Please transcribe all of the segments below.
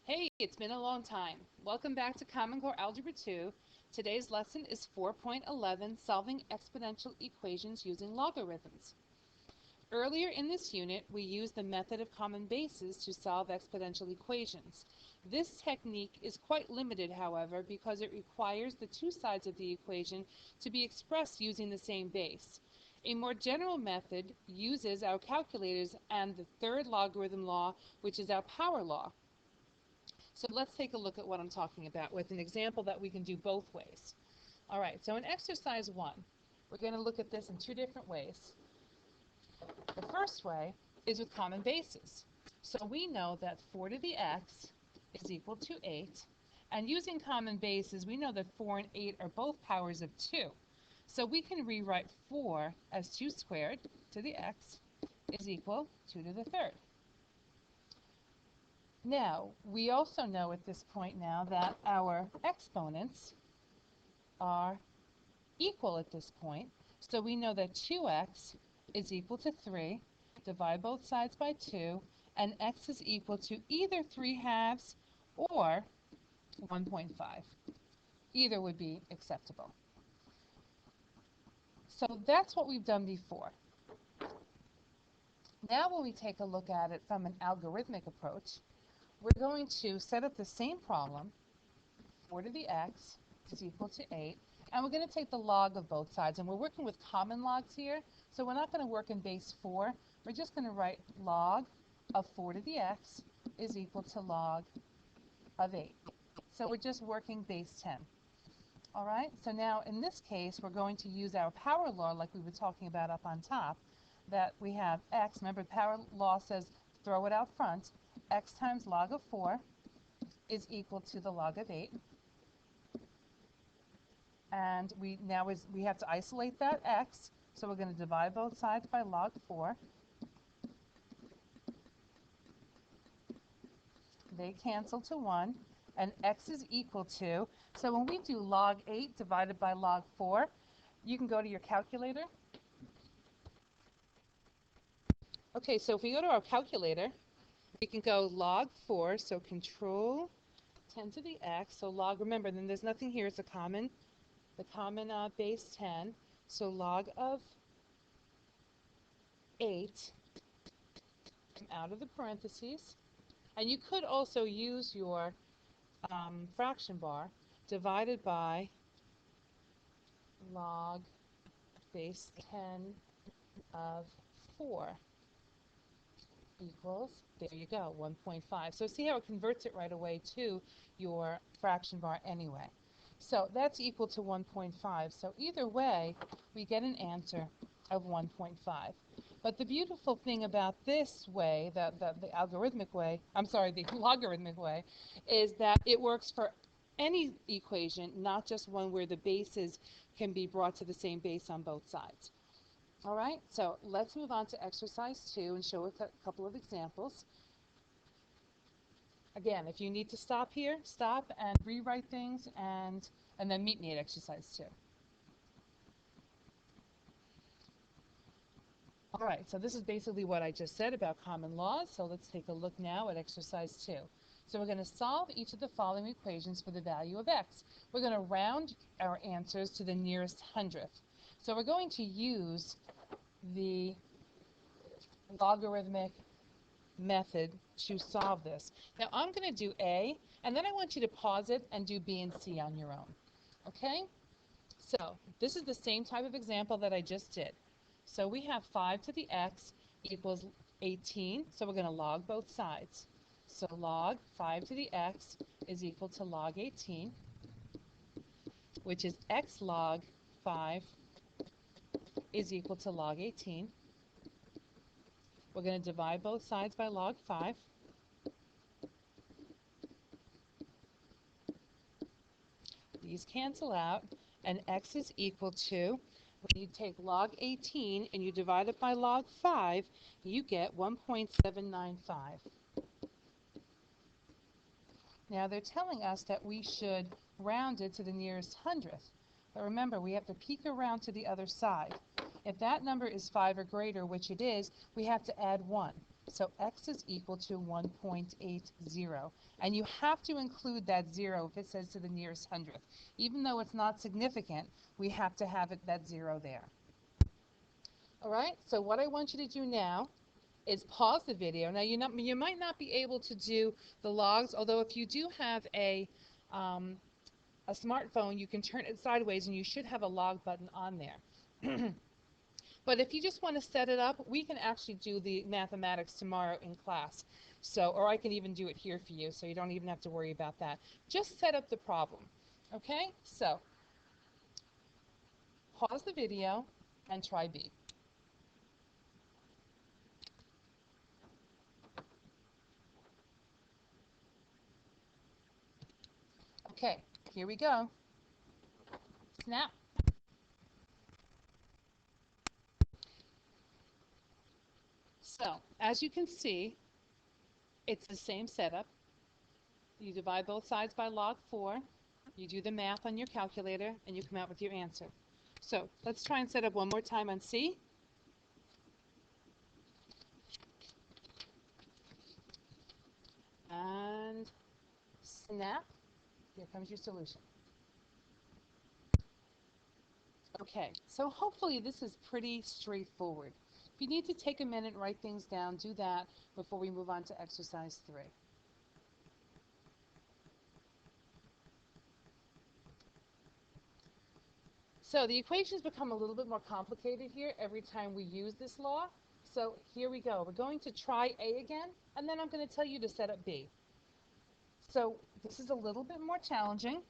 Hey, it's been a long time. Welcome back to Common Core Algebra II. Today's lesson is 4.11, Solving Exponential Equations Using Logarithms. Earlier in this unit, we used the method of common bases to solve exponential equations. This technique is quite limited, however, because it requires the two sides of the equation to be expressed using the same base. A more general method uses our calculators and the third logarithm law, which is our power law. So let's take a look at what I'm talking about with an example that we can do both ways. All right, so in exercise 1, we're going to look at this in two different ways. The first way is with common bases. So we know that 4 to the x is equal to 8. And using common bases, we know that 4 and 8 are both powers of 2. So we can rewrite 4 as 2 squared to the x is equal to 2 to the third. Now, we also know at this point now that our exponents are equal at this point. So we know that 2x is equal to 3. Divide both sides by 2, and x is equal to either 3/2 or 1.5. Either would be acceptable. So that's what we've done before. Now when we take a look at it from an algorithmic approach, we're going to set up the same problem, 4 to the x is equal to 8, and we're going to take the log of both sides. And we're working with common logs here, so we're not going to work in base 4. We're just going to write log of 4 to the x is equal to log of 8. So we're just working base 10. All right, so now in this case, we're going to use our power law like we were talking about up on top, that we have x. Remember, power law says throw it out front. X times log of 4 is equal to the log of 8. And we have to isolate that x, so we're going to divide both sides by log 4. They cancel to 1, and x is equal to, so when we do log 8 divided by log 4, you can go to your calculator. Okay, so if we go to our calculator, we can go log 4, so control 10 to the x, so log, remember, then there's nothing here, it's the common base 10, so log of 8 out of the parentheses. And you could also use your fraction bar divided by log base 10 of 4 equals, there you go, 1.5. So see how it converts it right away to your fraction bar anyway. So that's equal to 1.5. So either way, we get an answer of 1.5. But the beautiful thing about this way, the algorithmic way, I'm sorry, the logarithmic way, is that it works for any equation, not just one where the bases can be brought to the same base on both sides. All right, so let's move on to exercise 2 and show a couple of examples. Again, if you need to stop here, stop and rewrite things and then meet me at exercise 2. All right, so this is basically what I just said about common laws. So let's take a look now at exercise 2. So we're going to solve each of the following equations for the value of x. We're going to round our answers to the nearest hundredth. So we're going to use the logarithmic method to solve this. Now I'm going to do A, and then I want you to pause it and do B and C on your own. Okay? So this is the same type of example that I just did. So we have 5 to the x equals 18, so we're going to log both sides. So log 5 to the x is equal to log 18, which is x log 5 is equal to log 18. We're going to divide both sides by log 5. These cancel out, and x is equal to, when you take log 18 and you divide it by log 5, you get 1.795. Now they're telling us that we should round it to the nearest hundredth. But remember, we have to peek around to the other side. If that number is 5 or greater, which it is, we have to add 1. So x is equal to 1.80. And you have to include that 0 if it says to the nearest hundredth. Even though it's not significant, we have to have that 0 there. All right, so what I want you to do now is pause the video. Now, you might not be able to do the logs, although if you do have a smartphone, you can turn it sideways and you should have a log button on there. But if you just want to set it up, we can actually do the mathematics tomorrow in class. So, or I can even do it here for you, so you don't even have to worry about that. Just set up the problem. Okay? So, pause the video and try B. Okay, here we go. Snap. So, as you can see, it's the same setup. You divide both sides by log 4. You do the math on your calculator, and you come out with your answer. So, let's try and set up one more time on C. And snap. Here comes your solution. Okay, so hopefully this is pretty straightforward. If you need to take a minute and write things down, do that before we move on to exercise 3. So the equations become a little bit more complicated here every time we use this law. So here we go. We're going to try A again, and then I'm going to tell you to set up B. So this is a little bit more challenging,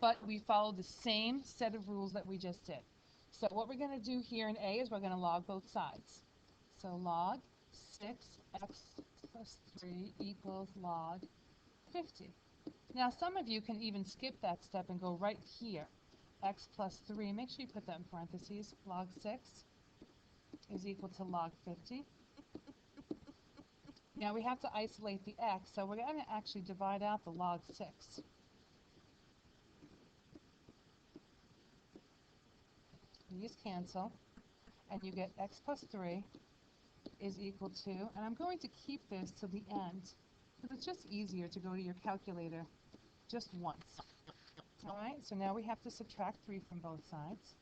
but we follow the same set of rules that we just did. So what we're going to do here in A is we're going to log both sides. So log 6x plus 3 equals log 50. Now some of you can even skip that step and go right here. X plus 3, make sure you put that in parentheses. Log 6 is equal to log 50. Now we have to isolate the x, so we're going to actually divide out the log 6. These cancel, and you get x plus 3 is equal to, and I'm going to keep this to the end, because it's just easier to go to your calculator just once. All right, so now we have to subtract 3 from both sides,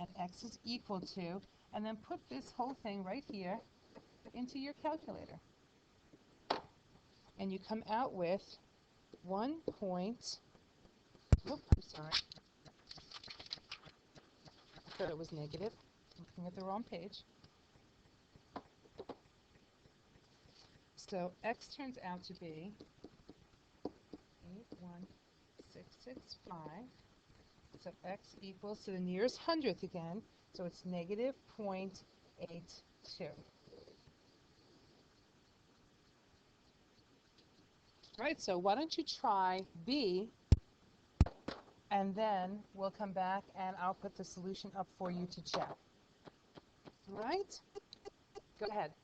and x is equal to, and then put this whole thing right here into your calculator. And you come out with 1 point, oh, I'm sorry, I thought it was negative, looking at the wrong page. So x turns out to be 81665. So x equals to the nearest hundredth again, so it's negative 0.82. Right, so why don't you try B, and then we'll come back and I'll put the solution up for you to check. Right? Go ahead.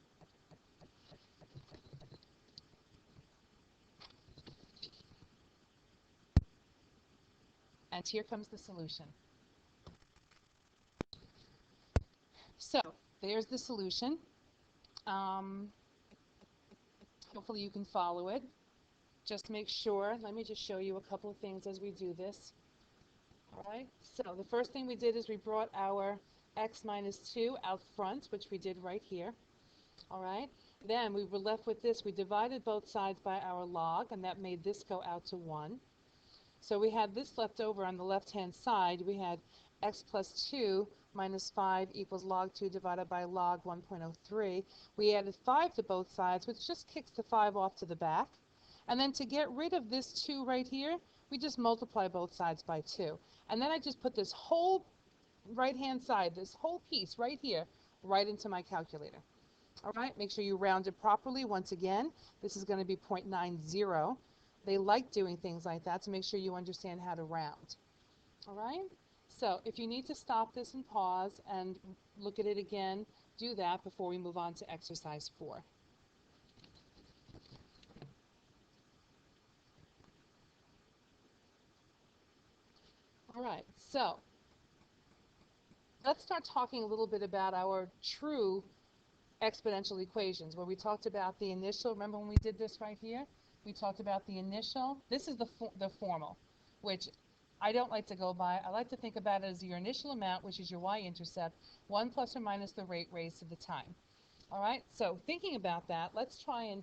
And here comes the solution. So there's the solution. Hopefully you can follow it. Just make sure, let me just show you a couple of things as we do this. All right, so the first thing we did is we brought our x minus 2 out front, which we did right here. All right, then we were left with this. We divided both sides by our log, and that made this go out to 1. So we had this left over on the left-hand side. We had x plus 2 minus 5 equals log 2 divided by log 1.03. We added 5 to both sides, which just kicks the 5 off to the back. And then to get rid of this 2 right here, we just multiply both sides by 2. And then I just put this whole right-hand side, this whole piece right here, right into my calculator. All right, make sure you round it properly. Once again, this is going to be 0.90. They like doing things like that, so make sure you understand how to round. All right, so if you need to stop this and pause and look at it again, do that before we move on to exercise 4. All right, so let's start talking a little bit about our true exponential equations, where we talked about the initial. Remember when we did this right here? We talked about the initial. This is the formal, which I don't like to go by. I like to think about it as your initial amount, which is your y-intercept, 1 plus or minus the rate raised to the time. All right, so thinking about that, let's try and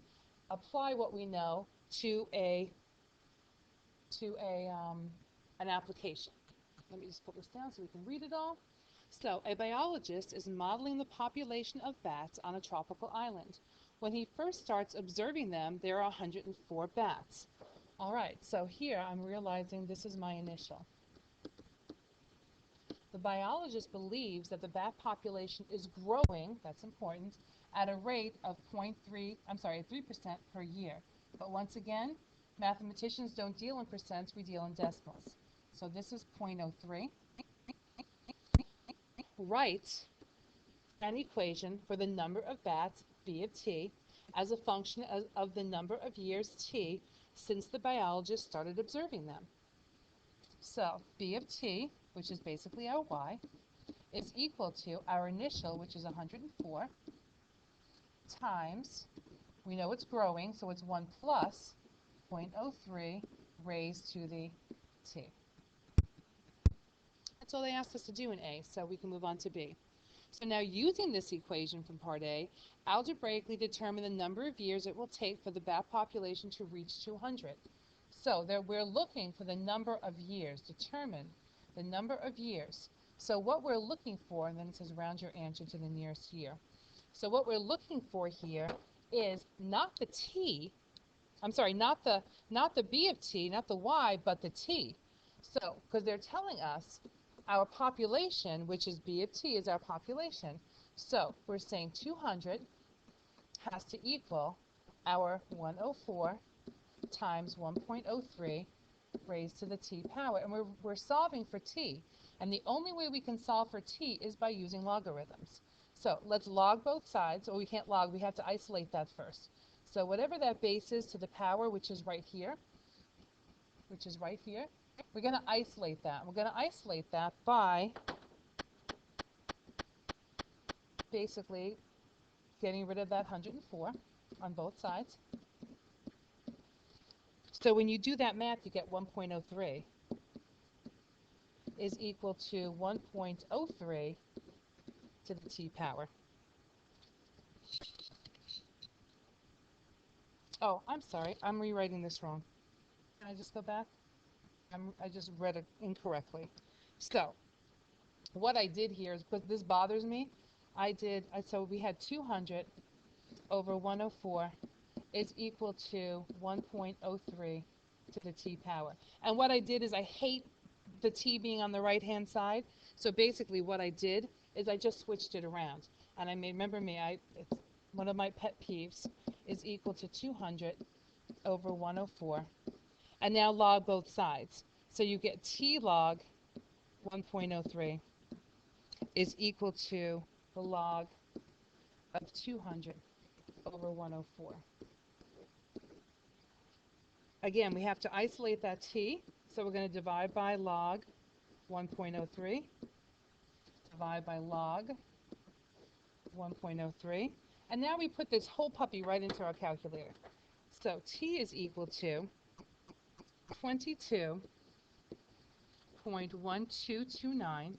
apply what we know to an application. Let me just put this down so we can read it all. So, a biologist is modeling the population of bats on a tropical island. When he first starts observing them, there are 104 bats. All right, so here I'm realizing this is my initial. The biologist believes that the bat population is growing, that's important, at a rate of 3% per year. But once again, mathematicians don't deal in percents, we deal in decimals. So this is 0.03. Write an equation for the number of bats, b of t, as a function of the number of years t since the biologist started observing them. So b of t, which is basically our y, is equal to our initial, which is 104, times, we know it's growing, so it's 1 plus 0.03 raised to the t. That's all they asked us to do in A, so we can move on to B. So now using this equation from part A, algebraically determine the number of years it will take for the bat population to reach 200. So there we're looking for the number of years, determine the number of years. So what we're looking for, and then it says round your answer to the nearest year. So what we're looking for here is not the t, I'm sorry, not the b of t, not the y, but the t. So, because they're telling us our population, which is b of t, is our population. So we're saying 200 has to equal our 104 times 1.03 raised to the t power. And we're solving for t. And the only way we can solve for t is by using logarithms. So let's log both sides. Or we can't log, we have to isolate that first. So whatever that base is to the power, which is right here, we're going to isolate that. We're going to isolate that by basically getting rid of that 104 on both sides. So when you do that math, you get 1.03 is equal to 1.03 to the t power. Oh, I'm sorry. I'm rewriting this wrong. Can I just go back? I just read it incorrectly. So what I did here is, because this bothers me, so we had 200 over 104 is equal to 1.03 to the t power. And what I did is I hate the t being on the right-hand side. So basically what I did is I just switched it around. And I made, remember me, it's one of my pet peeves, is equal to 200 over 104. And now log both sides. So you get t log 1.03 is equal to the log of 200 over 104. Again, we have to isolate that t, so we're going to divide by log 1.03, divide by log 1.03, and now we put this whole puppy right into our calculator. So t is equal to 22.1229.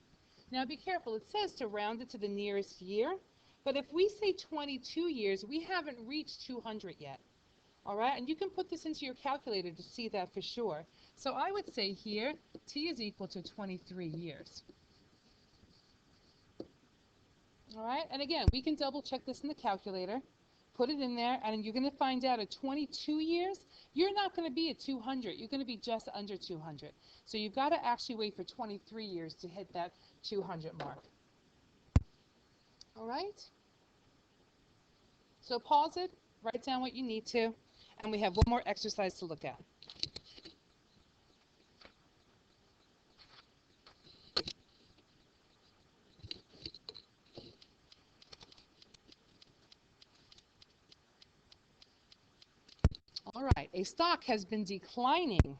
Now be careful, it says to round it to the nearest year, but if we say 22 years, we haven't reached 200 yet. All right, and you can put this into your calculator to see that for sure. So I would say here, t is equal to 23 years. All right, and again, we can double check this in the calculator, put it in there, and you're going to find out at 22 years, you're not going to be at 200. You're going to be just under 200. So you've got to actually wait for 23 years to hit that 200 mark. All right? So pause it, write down what you need to, and we have one more exercise to look at. All right, a stock has been declining.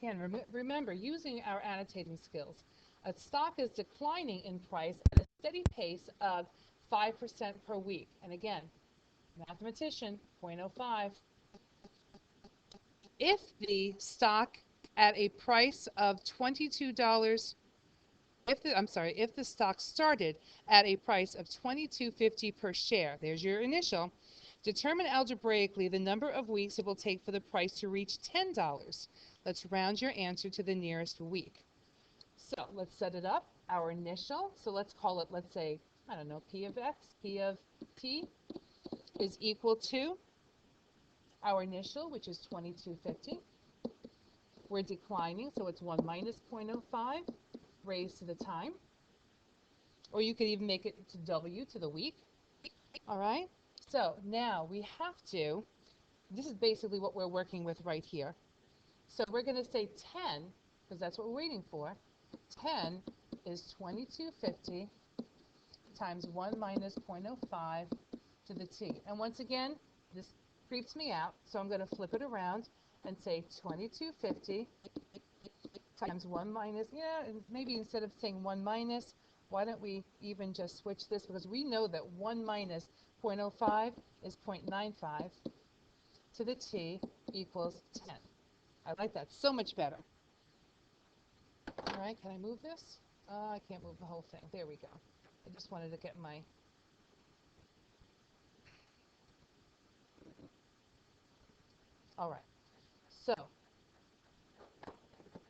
Again, remember, using our annotating skills, a stock is declining in price at a steady pace of 5% per week. And again, mathematician, 0.05. If the stock at a price of $22, if the stock started at a price of $22.50 per share, there's your initial, determine algebraically the number of weeks it will take for the price to reach $10. Let's round your answer to the nearest week. So let's set it up. Our initial, so let's call it, let's say, I don't know, P of X, P of T is equal to our initial, which is 2250. We're declining, so it's 1 minus 0.05 raised to the time. Or you could even make it to W to the week. All right? So now we have to, this is basically what we're working with right here. So we're going to say 10, because that's what we're waiting for. 10 is 2250 times 1 minus 0.05 to the t. And once again, this creeps me out, so I'm going to flip it around and say 2250 times 1 minus, maybe instead of saying 1 minus, why don't we even just switch this, because we know that 1 minus 0.05 is 0.95 to the t equals 10. I like that so much better. All right, can I move this? I can't move the whole thing. There we go. I just wanted to get my... All right. So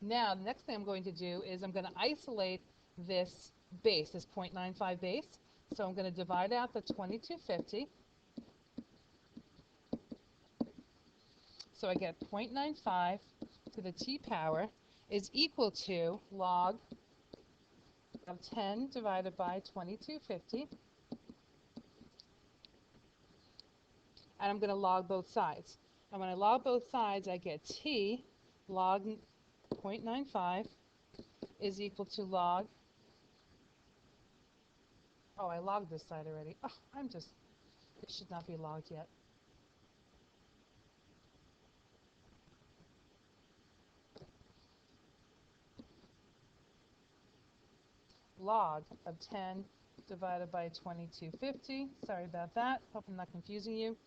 now the next thing I'm going to do is I'm going to isolate this base, this 0.95 base. So I'm going to divide out the 2250. So I get 0.95 to the t power is equal to log of 10 divided by 2250. And I'm going to log both sides. And when I log both sides, I get t log 0.95 is equal to log, oh, I logged this side already. Oh, it should not be logged yet. Log of 10 divided by 2250. Sorry about that. Hope I'm not confusing you.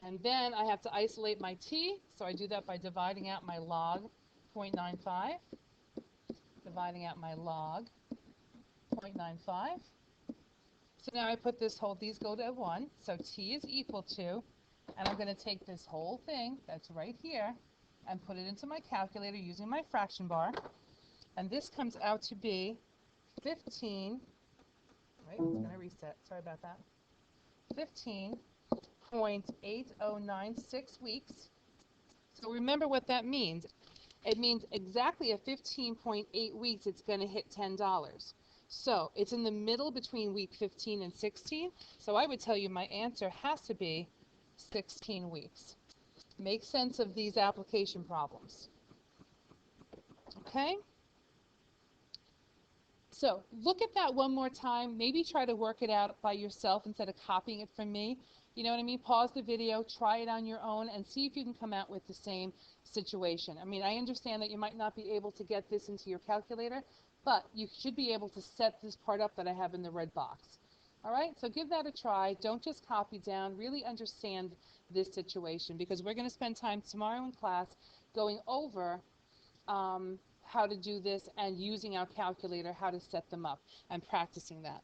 And then I have to isolate my t, so I do that by dividing out my log 0.95, dividing out my log 0.95. So now I put this whole, these go to 1, so t is equal to, and I'm going to take this whole thing that's right here and put it into my calculator using my fraction bar, and this comes out to be 15, wait, it's going to reset, sorry about that, 15.8096 weeks. So remember what that means. It means exactly at 15.8 weeks it's going to hit $10. So it's in the middle between week 15 and 16. So I would tell you my answer has to be 16 weeks. Make sense of these application problems. Okay? So look at that one more time. Maybe try to work it out by yourself instead of copying it from me. You know what I mean? Pause the video, try it on your own, and see if you can come out with the same situation. I mean, I understand that you might not be able to get this into your calculator, but you should be able to set this part up that I have in the red box. All right? So give that a try. Don't just copy down. Really understand this situation, because we're going to spend time tomorrow in class going over how to do this and using our calculator, how to set them up and practicing that.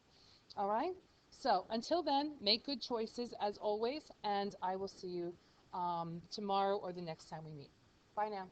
All right? So until then, make good choices as always, and I will see you tomorrow or the next time we meet. Bye now.